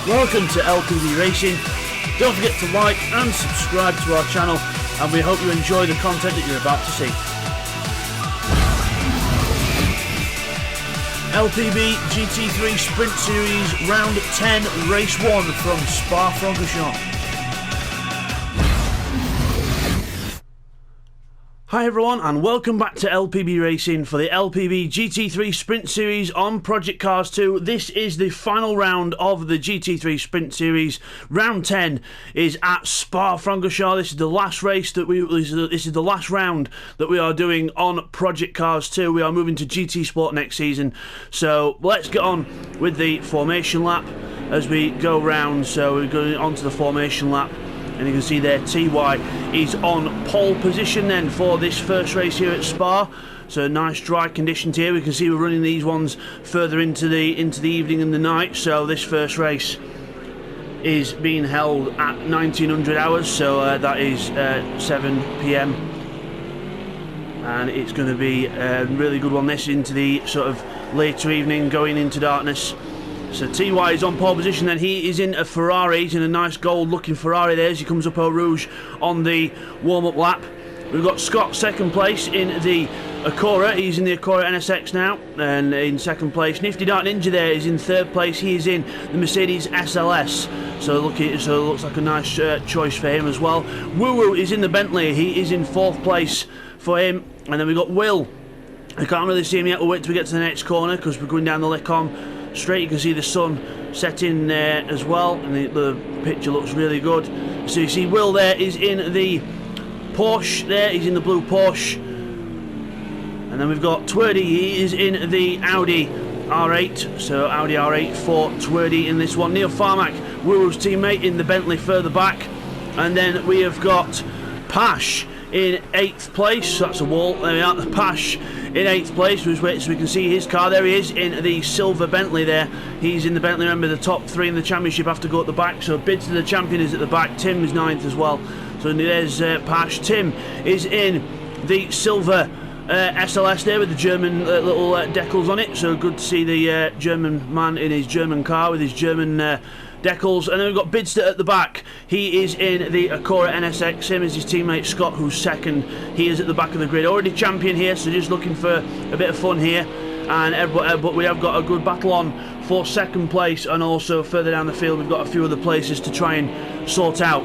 Welcome to LPB Racing. Don't forget to like and subscribe to our channel, and we hope you enjoy the content that you're about to see. LPB GT3 Sprint Series Round 10 Race 1 from Spa-Francorchamps. Hi everyone, and welcome back to LPB Racing for the LPB GT3 Sprint Series on Project Cars 2. This is the final round of the GT3 Sprint Series. Round 10 is at Spa-Francorchamps. This is the last race that this is the last round that we are doing on Project Cars 2. We are moving to GT Sport next season. So let's get on with the formation lap as we go round. So we're going on to the formation lap. And you can see there TY is on pole position then for this first race here at Spa. So nice dry conditions here. We can see we're running these ones further into the evening and the night. So this first race is being held at 1900 hours. So that is 7 PM. And it's going to be a really good one, this, into the sort of later evening going into darkness. So TY is on pole position, then he is in a Ferrari. He's in a nice gold looking Ferrari there as he comes up Eau Rouge on the warm-up lap. We've got Scott second place in the Acura. He's in the Acura NSX now, and in second place. Nifty Dark Ninja there is in third place. He is in the Mercedes SLS. So it looks like a nice choice for him as well. Woo Woo is in the Bentley. He is in fourth place for him. And then we've got Will. I can't really see him yet. We'll wait till we get to the next corner because we're going down the Lecom straight. You can see the sun setting there as well, and the picture looks really good. So you see Will there is in the Porsche there, he's in the blue Porsche. And then we've got Twerdy, he is in the Audi R8, so Audi R8 for Twerdy in this one. Neil Farmack, Wuru's teammate, in the Bentley further back. And then we have got Pash in 8th place. That's a wall, there we are. Pash in 8th place. We'll just wait so we can see his car. There he is in the silver Bentley there. He's in the Bentley. Remember, the top 3 in the championship have to go at the back, so Bids to the champion is at the back. Tim is 9th as well. So there's Pash. Tim is in the silver SLS there with the German little decals on it. So good to see the German man in his German car with his German decals. And then we've got Bidster at the back. He is in the Acura NSX, same as his teammate Scott, who's second. He is at the back of the grid, already champion here, so just looking for a bit of fun here. And but we have got a good battle on for second place, and also further down the field we've got a few other places to try and sort out.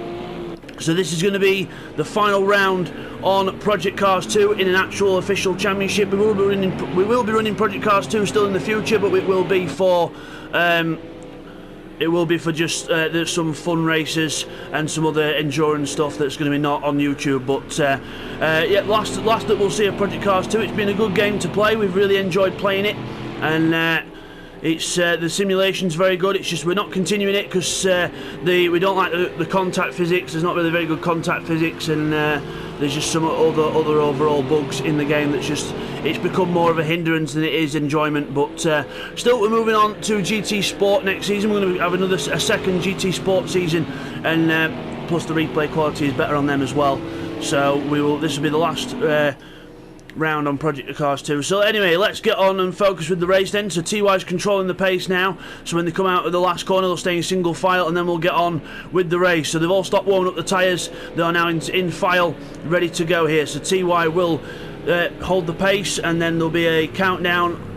So this is going to be the final round on Project Cars 2 in an actual official championship. We will be running Project Cars 2 still in the future, but it will be for just there's some fun races and some other endurance stuff that's going to be not on YouTube. But yeah, last that we'll see of Project Cars 2. It's been a good game to play. We've really enjoyed playing it, and it's the simulation's very good. It's just we're not continuing it because we don't like the contact physics. There's not really very good contact physics, and there's just some other overall bugs in the game that's just, it's become more of a hindrance than it is enjoyment. But still, we're moving on to GT Sport next season. We're going to have a second GT Sport season, and plus the replay quality is better on them as well. So this will be the last round on Project Cars 2. So anyway, let's get on and focus with the race then. So TY's controlling the pace now, so when they come out of the last corner they'll stay in single file, and then we'll get on with the race. So they've all stopped warming up the tyres. They are now in file, ready to go here. So TY will hold the pace, and then there'll be a countdown,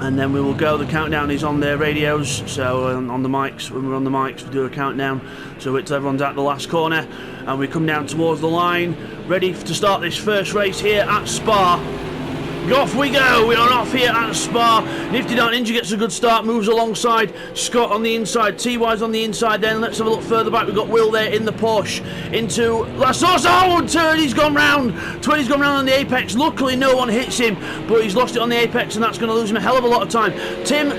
and then we will go. The countdown is on their radios, so on the mics. When we're on the mics, we do a countdown. So it's everyone's at the last corner, and we come down towards the line, ready to start this first race here at Spa. Off we go, we are off here at Spa. Nifty Dark Ninja gets a good start, moves alongside Scott on the inside. TY's on the inside then. Let's have a look further back. We've got Will there in the Porsche into Lassos. Oh, Twerdy's gone round. Twerdy's gone round on the apex. Luckily no one hits him, but he's lost it on the apex, and that's going to lose him a hell of a lot of time. Tim,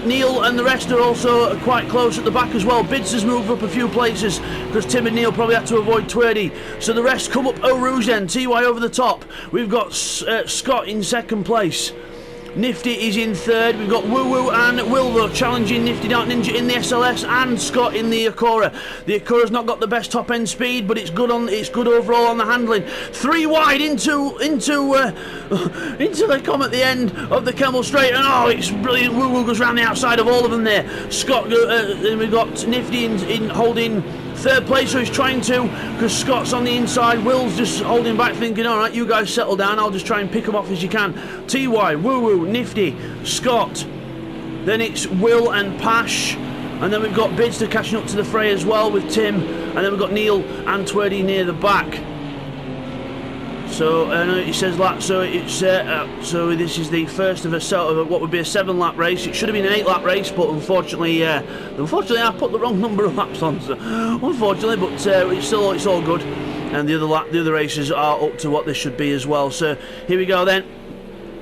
Neil and the rest are also quite close at the back as well. Bids has moved up a few places because Tim and Neil probably had to avoid Twerdy. So the rest come up Eau Rouge then. TY over the top. We've got Scott in second place. Nifty is in third. We've got Woo Woo and Will though challenging Nifty Dark Ninja in the SLS and Scott in the Acura. The Acura's not got the best top end speed, but it's good overall on the handling. 3 wide into the com at the end of the Camel Straight, and oh, it's brilliant. Woo Woo goes around the outside of all of them there. Scott, and we've got Nifty in holding third place, so he's trying to, because Scott's on the inside. Will's just holding back, thinking, all right, you guys settle down, I'll just try and pick them off as you can. TY, Woo Woo, Nifty, Scott, then it's Will and Pash, and then we've got Bidster catching up to the fray as well with Tim, and then we've got Neil and Twerdy near the back. So it says that. So it's so this is the first of what would be a 7-lap race. It should have been an 8-lap race, but unfortunately I put the wrong number of laps on. So unfortunately, but it's all good. And the other races are up to what they should be as well. So here we go then.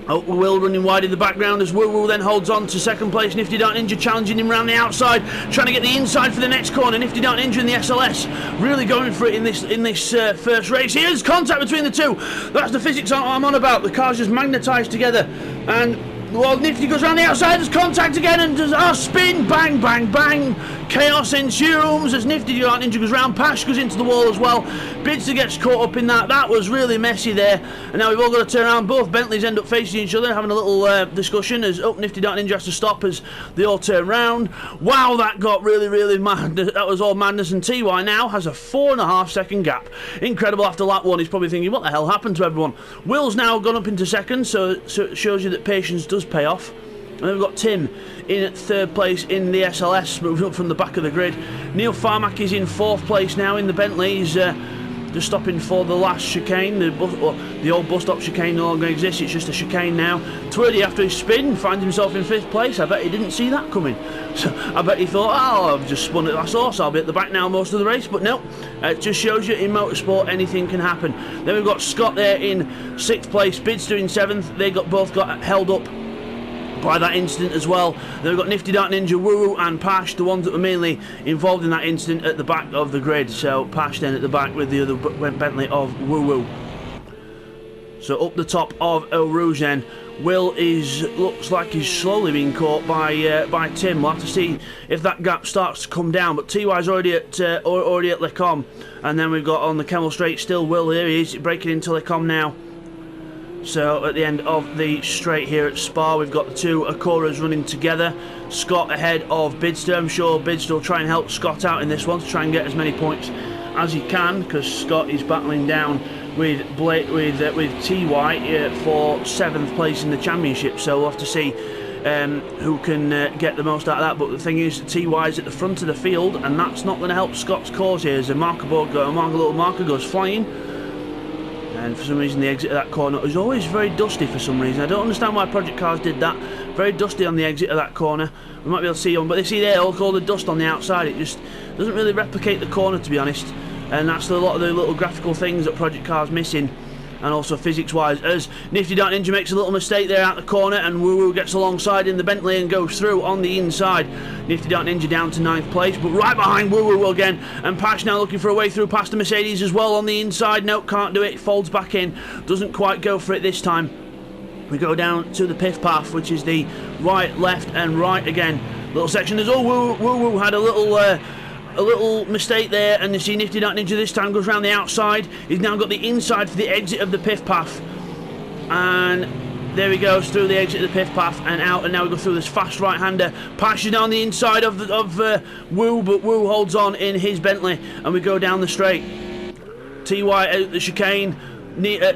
Oh, Will running wide in the background as Woo Woo then holds on to second place. Nifty Dark Ninja challenging him round the outside, trying to get the inside for the next corner. Nifty Dark Ninja in the SLS really going for it in this first race. Here's contact between the two. That's the physics I'm on about. The cars just magnetised together, and well, Nifty goes around the outside. There's contact again, and does a spin, bang, bang, bang. Chaos ensues as Nifty Dark Ninja goes round. Pash goes into the wall as well. Bidster gets caught up in that. That was really messy there. And now we've all got to turn around. Both Bentleys end up facing each other, having a little discussion as Nifty Dark Ninja has to stop as they all turn round. Wow, that got really, really mad. That was all madness. And TY now has a 4.5 second gap. Incredible after lap 1. He's probably thinking, what the hell happened to everyone? Will's now gone up into second, so it shows you that patience does pay off. And then we've got Tim in third place in the SLS, moving up from the back of the grid. Neil Farmack is in fourth place now in the Bentley. He's just stopping for the last chicane. The old bus stop chicane no longer exists, it's just a chicane now. Twerdy, after his spin, finds himself in 5th place. I bet he didn't see that coming. So I bet he thought, oh, I've just spun at that source, I'll be at the back now most of the race. But no, it just shows you in motorsport anything can happen. Then we've got Scott there in 6th place, Bidster in 7th. They both got held up by that incident as well. Then we've got Nifty Dark Ninja, Woo Woo and Pash, the ones that were mainly involved in that incident, at the back of the grid. So Pash then at the back with the other Bentley of Woo Woo. So up the top of Eau Rouge then, Will looks like he's slowly being caught by Tim. We'll have to see if that gap starts to come down. But TY's already at Le Com, and then we've got on the Camel Straight still Will. Here he is breaking into Le Com now. So at the end of the straight here at Spa, we've got the two Acuras running together. Scott ahead of Bidster. I'm sure Bidster will try and help Scott out in this one to try and get as many points as he can, because Scott is battling down with TY for 7th place in the championship. So we'll have to see who can get the most out of that. But the thing is, TY is at the front of the field, and that's not going to help Scott's cause here as a little marker goes flying. And for some reason the exit of that corner is always very dusty for some reason. I don't understand why Project Cars did that. Very dusty on the exit of that corner. We might be able to see on, but they see there all the dust on the outside. It just doesn't really replicate the corner, to be honest. And that's a lot of the little graphical things that Project Cars missing. And also physics-wise, as Nifty Dark Ninja makes a little mistake there out the corner, and Woo Woo gets alongside in the Bentley and goes through on the inside. Nifty Dark Ninja down to 9th place, but right behind Woo Woo again. And Pash now looking for a way through past the Mercedes as well on the inside. Nope, can't do it. Folds back in. Doesn't quite go for it this time. We go down to the pith path, which is the right, left, and right again. Little section. There's Woo Woo had a little mistake there, and you see Nifty Dark Ninja this time goes around the outside. He's now got the inside for the exit of the pith path, and there he goes through the exit of the pith path and out, and now we go through this fast right-hander. Pash is down the inside of Woo, but Woo holds on in his Bentley, and we go down the straight. TY out the chicane.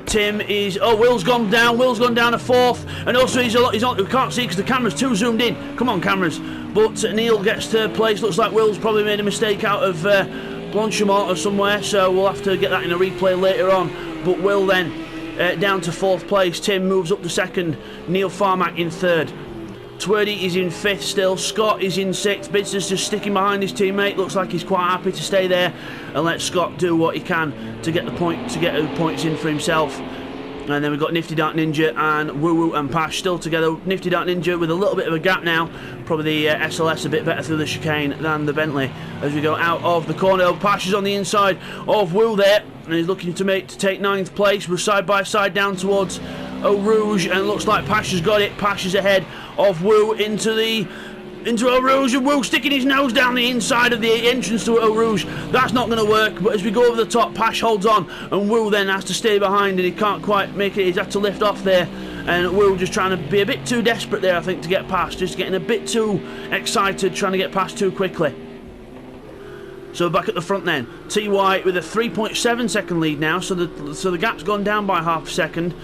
Tim is Will's gone down a 4th, and also he's on. We can't see because the camera's too zoomed in. Come on, cameras. But Neil gets 3rd place. Looks like Will's probably made a mistake out of Blanchimont or somewhere, so we'll have to get that in a replay later on. But Will then down to 4th place. Tim moves up to 2nd. Neil Farmack in 3rd. Twerdy is in 5th still. Scott is in 6th. Bidster's just sticking behind his teammate. Looks like he's quite happy to stay there and let Scott do what he can to get the points in for himself. And then we've got Nifty Dark Ninja and Woo Woo and Pash still together. Nifty Dark Ninja with a little bit of a gap now. Probably the SLS a bit better through the chicane than the Bentley. As we go out of the corner, Pash is on the inside of Woo there, and he's looking to take 9th place. We're side by side down towards Eau Rouge, and looks like Pasha's got it. Pasha's ahead of Wu into Eau Rouge, and Wu sticking his nose down the inside of the entrance to Eau Rouge. That's not going to work, but as we go over the top, Pash holds on, and Wu then has to stay behind, and he can't quite make it. He's had to lift off there, and Wu just trying to be a bit too desperate there, I think, to get past. Just getting a bit too excited, trying to get past too quickly. So back at the front then, TY with a 3.7 second lead now, so the gap's gone down by half a second.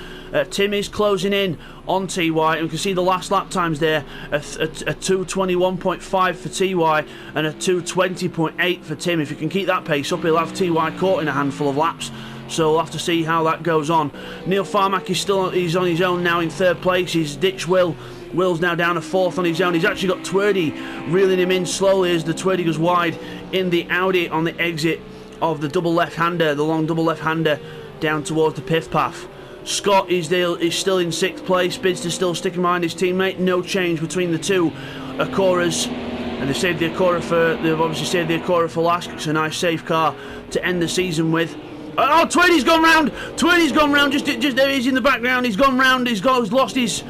Tim is closing in on TY, and we can see the last lap times there, a 2:21.5 for TY and a 2:20.8 for Tim. If you can keep that pace up, he'll have TY caught in a handful of laps. So we'll have to see how that goes on. Neil Farmack is he's on his own now in third place. He's ditched Will. Will's now down to fourth on his own. He's actually got Twerdy reeling him in slowly as the Twerdy goes wide in the Audi on the exit of the double left-hander, the long double left-hander down towards the pith path. Scott is still in sixth place. Bidster's still sticking behind his teammate. No change between the two Acoras, and they've saved the Acora they've obviously saved the Acora for last. It's a nice safe car to end the season with. Oh, Twerdy's gone round. Twerdy's gone round. Just there he is in the background. He's gone round. He's lost his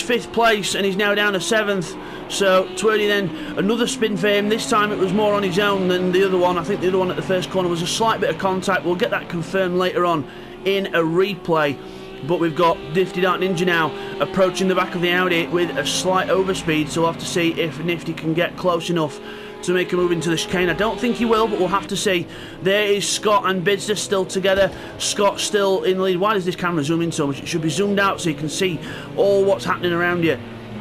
fifth place, and he's now down to seventh. So Twerdy then, another spin for him. This time it was more on his own than the other one. I think the other one at the first corner was a slight bit of contact. We'll get that confirmed later on in a replay. But we've got Nifty Dark Ninja now approaching the back of the Audi with a slight overspeed. So we'll have to see if Nifty can get close enough to make a move into the chicane. I don't think he will, but we'll have to see. There is Scott and Bidster still together. Scott still in the lead. Why does this camera zoom in so much? It should be zoomed out so you can see all what's happening around you.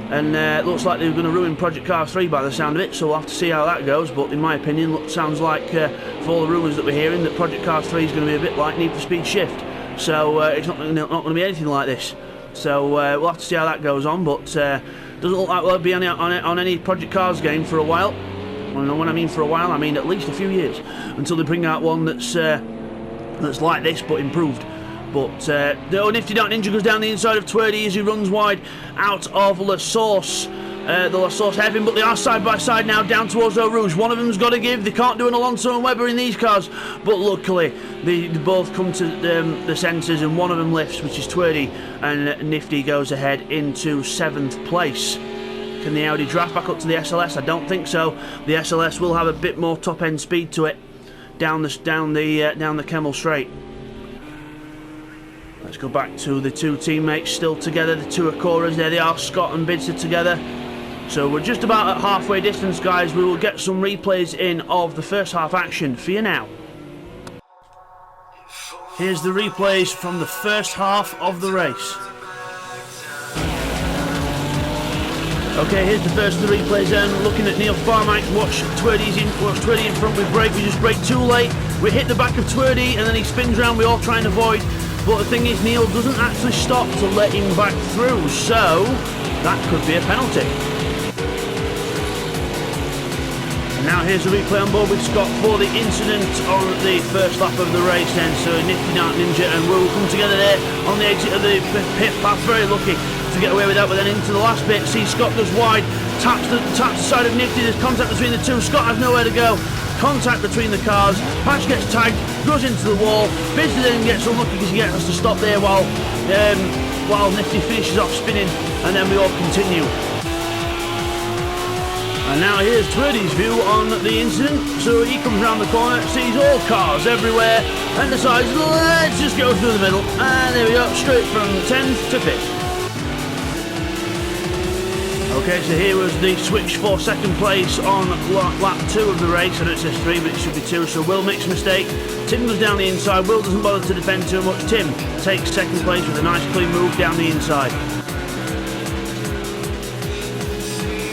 And it looks like they're going to ruin Project Cars 3 by the sound of it, so we'll have to see how that goes. But in my opinion, sounds like, for all the rumours that we're hearing, that Project Cars 3 is going to be a bit like Need for Speed Shift. So it's not going to be anything like this. So we'll have to see how that goes on, but doesn't look like we'll be on any Project Cars game for a while. When I mean for a while, I mean at least a few years, until they bring out one that's like this but improved. But the Nifty Dark Ninja goes down the inside of Twerdy as he runs wide out of La Source. The La Source Heaven, but they are side by side now down towards Eau Rouge. One of them's got to give. They can't do an Alonso and Webber in these cars, but luckily they both come to the centres, and one of them lifts, which is Twerdy, and Nifty goes ahead into seventh place. Can the Audi draft back up to the SLS? I don't think so. The SLS will have a bit more top end speed to it down the Kemmel Straight. Let's go back to the two teammates still together, the two Acoras. There they are, Scott and Bidster together. So we're just about at halfway distance, guys. We will get some replays in of the first half action for you now. Here's the replays from the first half of the race. Okay, here's the first of the replays then. Looking at Neil Farmack, watch Twerdy in front with brake. We just brake too late. We hit the back of Twerdy and then he spins around. We all try and avoid. But the thing is, Neil doesn't actually stop to let him back through. So that could be a penalty. And now here's a replay on board with Scott for the incident on the first lap of the race then. So Nifty Dark Ninja and Will come together there on the exit of the pit path. Very lucky to get away with that, but then into the last bit, see Scott goes wide, taps the side of Nifty. There's contact between the two. Scott has nowhere to go. Contact between the cars. Patch gets tagged, goes into the wall. Bidster then gets unlucky because he has to stop there while Nifty finishes off spinning, and then we all continue. And now here's Twerdy's view on the incident. So he comes around the corner, sees all cars everywhere, and decides, let's just go through the middle. And there we go, straight from 10th to 5th. Okay, so here was the switch for second place on lap 2 of the race. I know it says 3, but it should be 2. So Will makes a mistake. Tim goes down the inside. Will doesn't bother to defend too much. Tim takes second place with a nice clean move down the inside.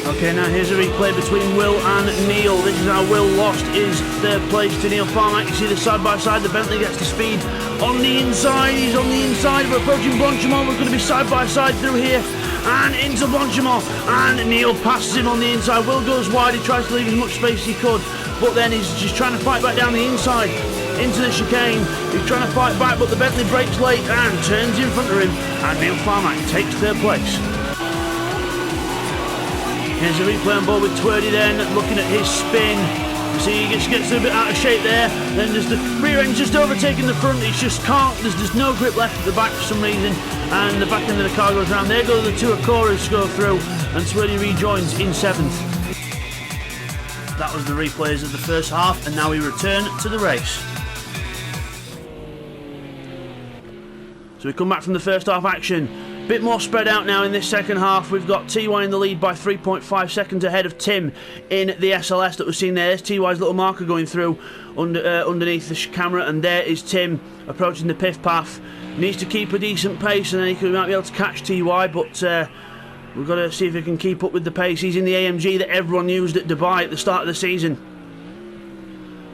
Okay, now here's a replay between Will and Neil. This is how Will lost his third place to Neil Farmack. You see the side by side. The Bentley gets the speed on the inside. He's on the inside. We're approaching Blanchimont. We're going to be side by side through here and into Blanchimont. And Neil passes him on the inside. Will goes wide. He tries to leave as much space as he could, but then he's just trying to fight back down the inside into the chicane. He's trying to fight back, but the Bentley brakes late and turns in front of him. And Neil Farmack takes third place. Here's a replay on board with Twerdy then, looking at his spin. See, he gets a bit out of shape there. Then there's the rear end just overtaking the front. It's just can't. There's no grip left at the back for some reason, and the back end of the car goes around. There go the two Pcars go through, and Swirly rejoins in 7th. That was the replays of the first half, and now we return to the race. So we come back from the first half action. Bit more spread out now in this second half. We've got TY in the lead by 3.5 seconds ahead of Tim in the SLS that we've seen there. There's TY's little marker going through underneath the camera, and there is Tim approaching the pith path. Needs to keep a decent pace, and then he might be able to catch TY, but we've got to see if he can keep up with the pace. He's in the AMG that everyone used at Dubai at the start of the season.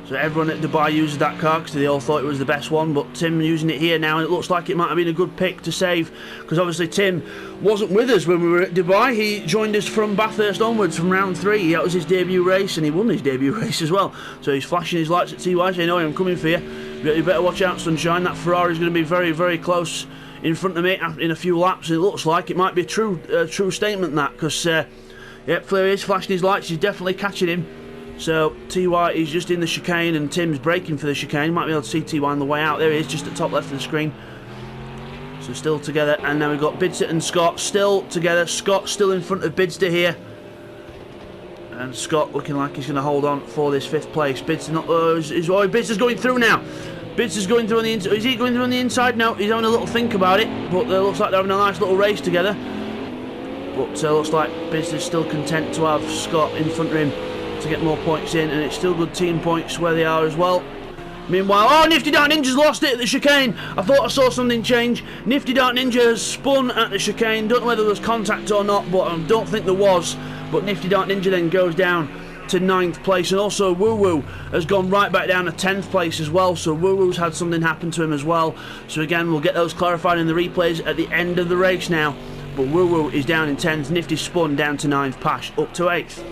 So everyone at Dubai uses that car because they all thought it was the best one, but Tim using it here now, and it looks like it might have been a good pick to save, because obviously Tim wasn't with us when we were at Dubai. He joined us from Bathurst onwards from round 3. That was his debut race, and he won his debut race as well. So he's flashing his lights at TY saying, "Oh, I'm coming for you. You better watch out, sunshine. That Ferrari's going to be very, very close in front of me in a few laps." And it looks like it might be a true statement, that, because yep, there he is flashing his lights. He's definitely catching him. So TY is just in the chicane, and Tim's braking for the chicane. You might be able to see TY on the way out. There he is, just at the top left of the screen. So still together, and now we've got Bidster and Scott still together. Scott still in front of Bidster here, and Scott looking like he's going to hold on for this 5th place. Bidster not. Bidster's going through now. Bidster's going through on the inside. Is he going through on the inside? No, he's having a little think about it. But it looks like they're having a nice little race together. But looks like Bidster's still content to have Scott in front of him to get more points in, and it's still good team points where they are as well. Meanwhile, oh, Nifty Dark Ninja's lost it at the chicane. I thought I saw something change. Nifty Dark Ninja has spun at the chicane. Don't know whether there was contact or not, but I don't think there was. But Nifty Dark Ninja then goes down to 9th place, and also Woo Woo has gone right back down to 10th place as well. So Woo Woo's had something happen to him as well. So again, we'll get those clarified in the replays at the end of the race now. But Woo Woo is down in 10th. Nifty spun down to 9th. Pash up to 8th.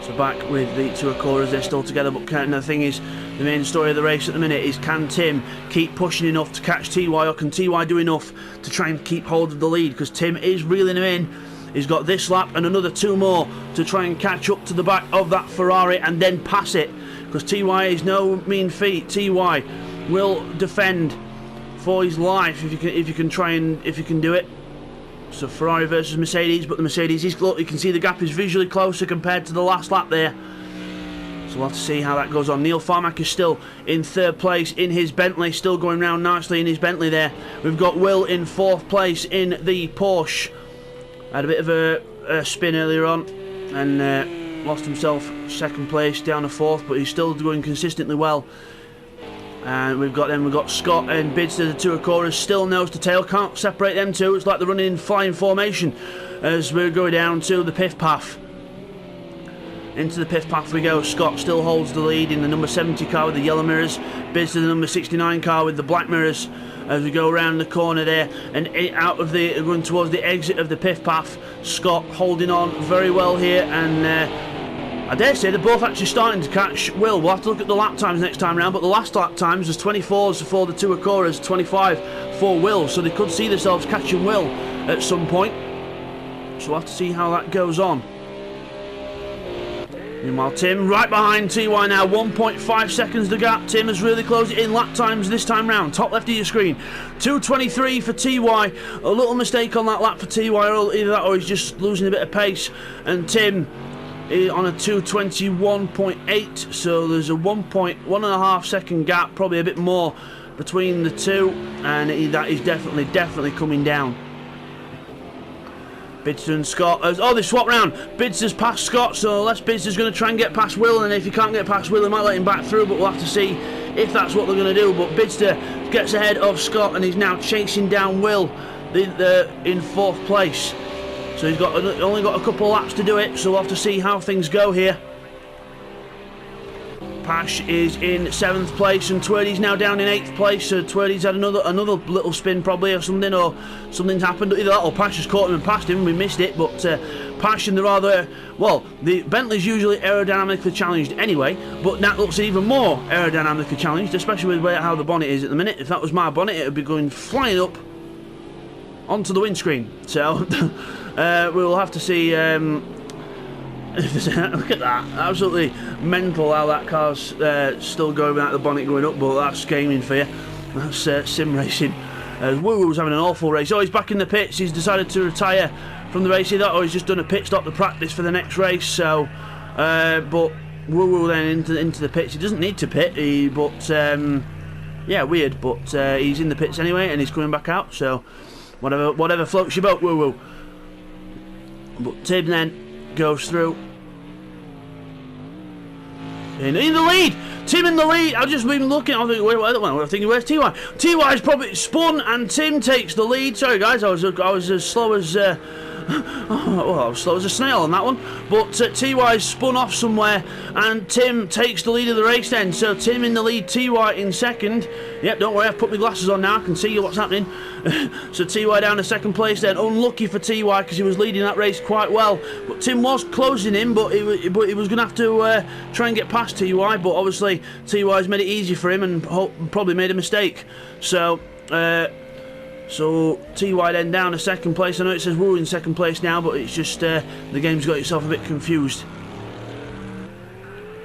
So back with the two Pcars, they're still together, but the thing is, the main story of the race at the minute is, can Tim keep pushing enough to catch TY, or can TY do enough to try and keep hold of the lead? Because Tim is reeling him in. He's got this lap and another 2 more to try and catch up to the back of that Ferrari and then pass it, because TY is no mean feat. TY will defend for his life if you can do it. So Ferrari versus Mercedes, but the Mercedes is, look, you can see the gap is visually closer compared to the last lap there. So we'll have to see how that goes on. Neil Farmack is still in 3rd place in his Bentley, still going round nicely in his Bentley there. We've got Will in 4th place in the Porsche. Had a bit of a spin earlier on and lost himself 2nd place down to 4th, but he's still doing consistently well. And we've got Scott and Bidster, the two Pcars, still nose to tail. Can't separate them two. It's like they're running in flying formation as we're going down to the pith path. Into the pith path we go. Scott still holds the lead in the number 70 car with the yellow mirrors. Bidster the number 69 car with the black mirrors as we go around the corner there and going towards the exit of the pith path. Scott holding on very well here, and I dare say they're both actually starting to catch Will. We'll have to look at the lap times next time round, but the last lap times was 24s for the two Pcars, 25 for Will, so they could see themselves catching Will at some point. So we'll have to see how that goes on. Meanwhile, Tim right behind TY now, 1.5 seconds the gap. Tim has really closed it in lap times this time round. Top left of your screen, 2:23 for TY. A little mistake on that lap for TY, or either that or he's just losing a bit of pace. And Tim on a 2:21.8, so there's a 1.5 second gap, probably a bit more between the two, and that is definitely coming down. Bidster and Scott, oh, they swap round. Bidster's past Scott, so unless Bidster's going to try and get past Will, and if he can't get past Will, he might let him back through, but we'll have to see if that's what they're going to do. But Bidster gets ahead of Scott, and he's now chasing down Will in 4th place. So he's only got a couple of laps to do it, so we'll have to see how things go here. Pash is in 7th place, and Twerdy's now down in 8th place. So Twerdy's had another little spin probably, or something's happened. Either that or Pash has caught him and passed him. We missed it, but Pash and the Bentley's usually aerodynamically challenged anyway, but that looks even more aerodynamically challenged, especially with how the bonnet is at the minute. If that was my bonnet, it would be going flying up onto the windscreen. So we'll have to see Look at that, absolutely mental how that car's still going without the bonnet going up, but that's gaming for you. That's sim racing. Woo Woo's having an awful race. Oh, he's back in the pits. He's decided to retire from the race. He thought, oh, he's just done a pit stop to practice for the next race. So, but Woo Woo then into the pits. He doesn't need to pit, yeah, weird. But he's in the pits anyway, and he's coming back out. So, whatever floats your boat, Woo Woo. But Tim then goes through. In the lead! Tim in the lead! I've just been looking, I think, where's TY? TY's probably spun and Tim takes the lead. Sorry guys, I was as slow as I was slow as a snail on that one. But TY's spun off somewhere and Tim takes the lead of the race then. So Tim in the lead, TY in second. Yep, don't worry, I've put my glasses on now, I can see what's happening. So TY down to second place then. Unlucky for TY because he was leading that race quite well. But Tim was closing in, but he was going to have to try and get past TY. But obviously TY's made it easy for him and probably made a mistake. So TY then down to second place. I know it says Woo in second place now, but it's just the game's got itself a bit confused.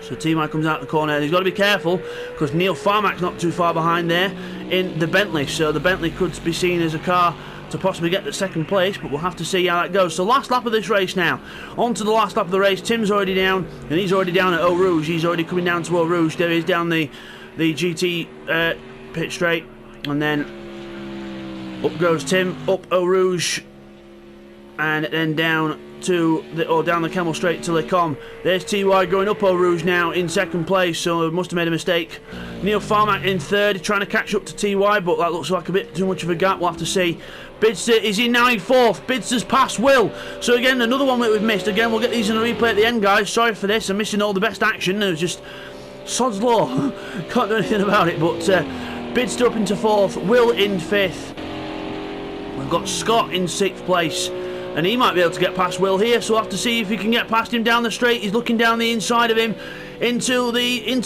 So TY comes out the corner and he's got to be careful because Neil Farmack's not too far behind there in the Bentley. So the Bentley could be seen as a car to possibly get the second place, but we'll have to see how that goes. So last lap of this race now. On to the last lap of the race. Tim's already down and he's already down at Eau Rouge. He's already coming down to Eau Rouge. There he is down the GT pit straight, and then up goes Tim up Eau Rouge and then down to down the Camel Straight to Le Com. There's TY going up Eau Rouge now in second place, so must have made a mistake. Neil Farmack in third, trying to catch up to TY, but that looks like a bit too much of a gap. We'll have to see. Bidster is in now in fourth. Bidster's past Will. So again, another one that we've missed. Again, we'll get these in a replay at the end, guys. Sorry for this. I'm missing all the best action. It was just sod's law. Can't do anything about it. But Bidster up into fourth. Will in fifth. We've got Scott in sixth place. And he might be able to get past Will here, so we'll have to see if he can get past him down the straight. He's looking down the inside of him into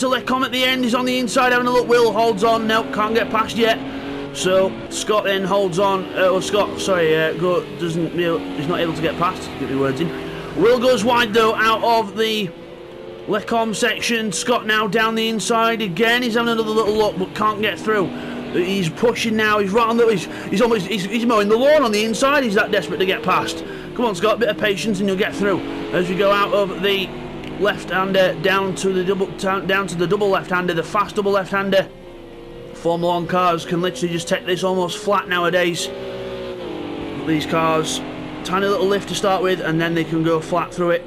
Le Com at the end. He's on the inside having a look. Will holds on. Nope, can't get past yet. So Scott then holds on. He's not able to get past. Get my words in. Will goes wide though out of the Le Com section. Scott now down the inside again. He's having another little look, but can't get through. He's pushing now. He's right on the. He's mowing the lawn on the inside. He's that desperate to get past. Come on, Scott. A bit of patience, and you'll get through. As we go out of the left-hander down to the double left-hander, the fast double left-hander. Formula 1 cars can literally just take this almost flat nowadays. These cars, tiny little lift to start with, and then they can go flat through it.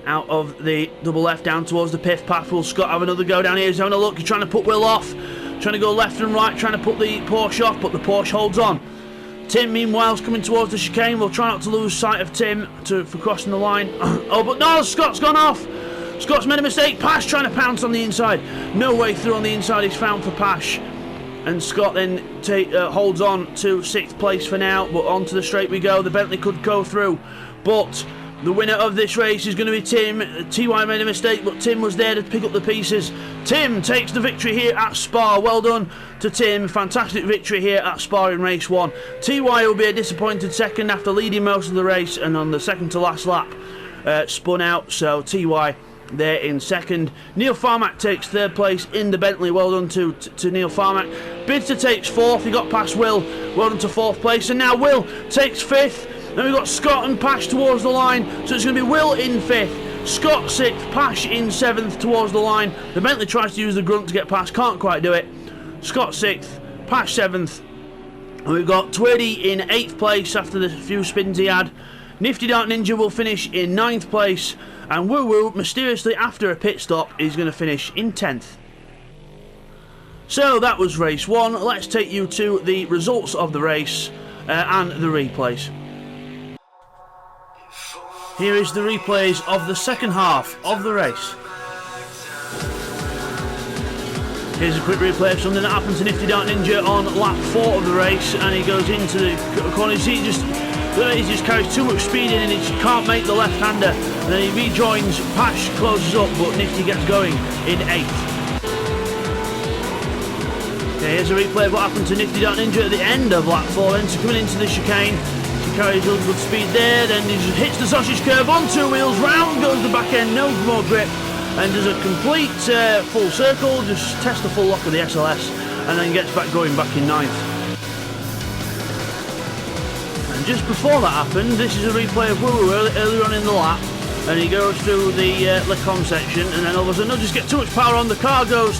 Out of the double left down towards the pith path. Will Scott have another go down here? He's having a look. He's trying to put Will off. Trying to go left and right, trying to put the Porsche off, but the Porsche holds on. Tim, meanwhile, is coming towards the chicane. We'll try not to lose sight of Tim for crossing the line. Oh, but no, Scott's gone off. Scott's made a mistake. Pash trying to pounce on the inside. No way through on the inside is found for Pash. And Scott then holds on to sixth place for now, but onto the straight we go. The Bentley could go through, but the winner of this race is going to be Tim. TY made a mistake, but Tim was there to pick up the pieces. Tim takes the victory here at Spa. Well done to Tim. Fantastic victory here at Spa in race 1. TY will be a disappointed second after leading most of the race, and on the second to last lap spun out. So TY there in second. Neil Farmack takes third place in the Bentley. Well done to Neil Farmack. Bidster takes fourth. He got past Will. Well done to fourth place. And now Will takes fifth. Then we've got Scott and Pash towards the line. So it's going to be Will in fifth, Scott sixth, Pash in seventh towards the line. The Bentley tries to use the grunt to get past. Can't quite do it. Scott sixth, Pash seventh. And we've got Twirdy in eighth place after the few spins he had. Nifty Dark Ninja will finish in ninth place. And Woo Woo, mysteriously after a pit stop, is going to finish in 10th. So that was race 1. Let's take you to the results of the race and the replays. Here is the replays of the second half of the race. Here's a quick replay of something that happened to Nifty Dark Ninja on lap 4 of the race, and he goes into the corner. You see, he just carries too much speed in and he can't make the left-hander. And then he rejoins, Pash closes up, but Nifty gets going in 8th. Okay, here's a replay of what happened to Nifty Dark Ninja at the end of lap 4 then. So coming into the chicane, carries on good speed there, then he just hits the sausage curve on 2 wheels, round goes the back end, no more grip, and does a complete full circle, just tests the full lock of the SLS, and then gets back going back in 9th. And just before that happened, this is a replay of Woo earlier on in the lap, and he goes through the Lecom section, and then all of a sudden, no, just get too much power on, the car goes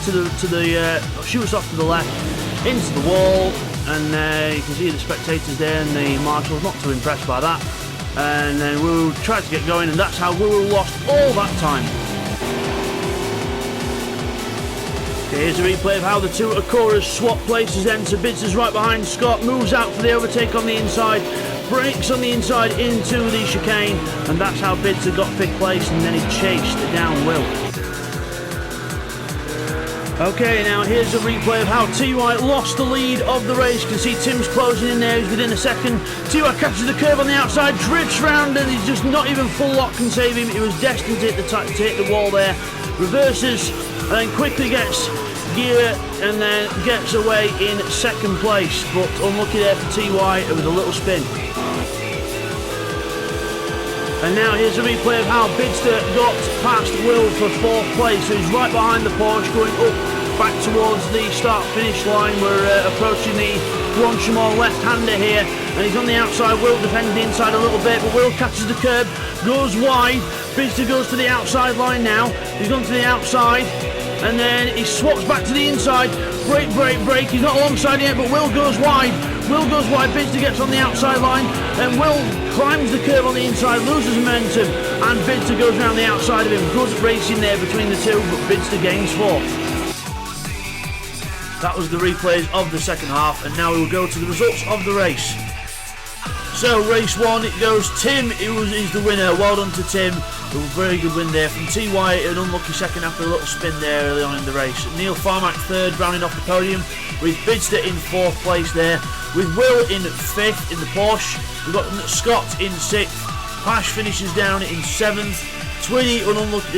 shoots off to the left, into the wall, and you can see the spectators there, and the marshals not too impressed by that, and then Woo tried to get going, and that's how Woo lost all that time. Okay, here's a replay of how the two Akoras swap places then, so Bids is right behind Scott, moves out for the overtake on the inside, brakes on the inside into the chicane, and that's how Bids got 5th place, and then he chased down Will. Okay, now here's a replay of how TY lost the lead of the race. You can see Tim's closing in there, he's within a second. TY catches the curve on the outside, drifts round, and he's just not even full lock can save him. He was destined to hit the wall there. Reverses, and then quickly gets gear, and then gets away in 2nd place. But unlucky there for TY with a little spin. And now here's a replay of how Bidster got past Will for 4th place. So he's right behind the Porsche, going up back towards the start-finish line. We're approaching the Blanchimont left-hander here, and he's on the outside. Will defends the inside a little bit, but Will catches the curb, goes wide. Bidster goes to the outside line now. He's gone to the outside, and then he swaps back to the inside. Brake, brake, brake. He's not alongside yet, but Will goes wide. Will goes wide, Bidster gets on the outside line, and Will climbs the curve on the inside, loses momentum, and Bidster goes around the outside of him. Good racing there between the two, but Bidster gains 4th. That was the replays of the second half, and now we will go to the results of the race. So race 1, it goes Tim, he's the winner. Well done to Tim. A very good win there from TY, an unlucky second after a little spin there early on in the race. Neil Farmack 3rd, rounding off the podium, with Bidster in 4th place there, with Will in 5th in the Porsche. We've got Scott in 6th, Pash finishes down in 7th, Twinny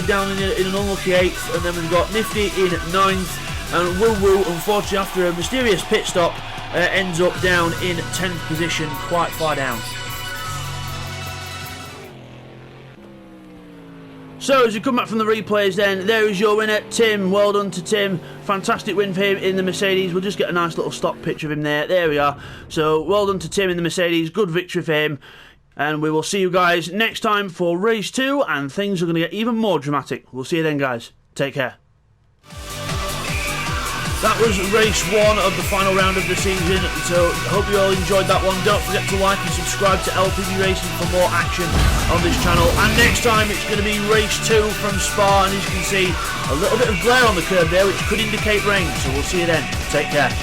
down in an unlucky 8th, and then we've got Nifty in 9th, and Woo, unfortunately after a mysterious pit stop, ends up down in 10th position, quite far down. So as you come back from the replays then, there is your winner, Tim. Well done to Tim. Fantastic win for him in the Mercedes. We'll just get a nice little stock picture of him there. There we are. So well done to Tim in the Mercedes. Good victory for him. And we will see you guys next time for race 2, and things are going to get even more dramatic. We'll see you then, guys. Take care. That was race 1 of the final round of the season, so hope you all enjoyed that one. Don't forget to like and subscribe to LPB Racing for more action on this channel. And next time it's going to be race 2 from Spa, and as you can see, a little bit of glare on the curb there, which could indicate rain. So we'll see you then. Take care.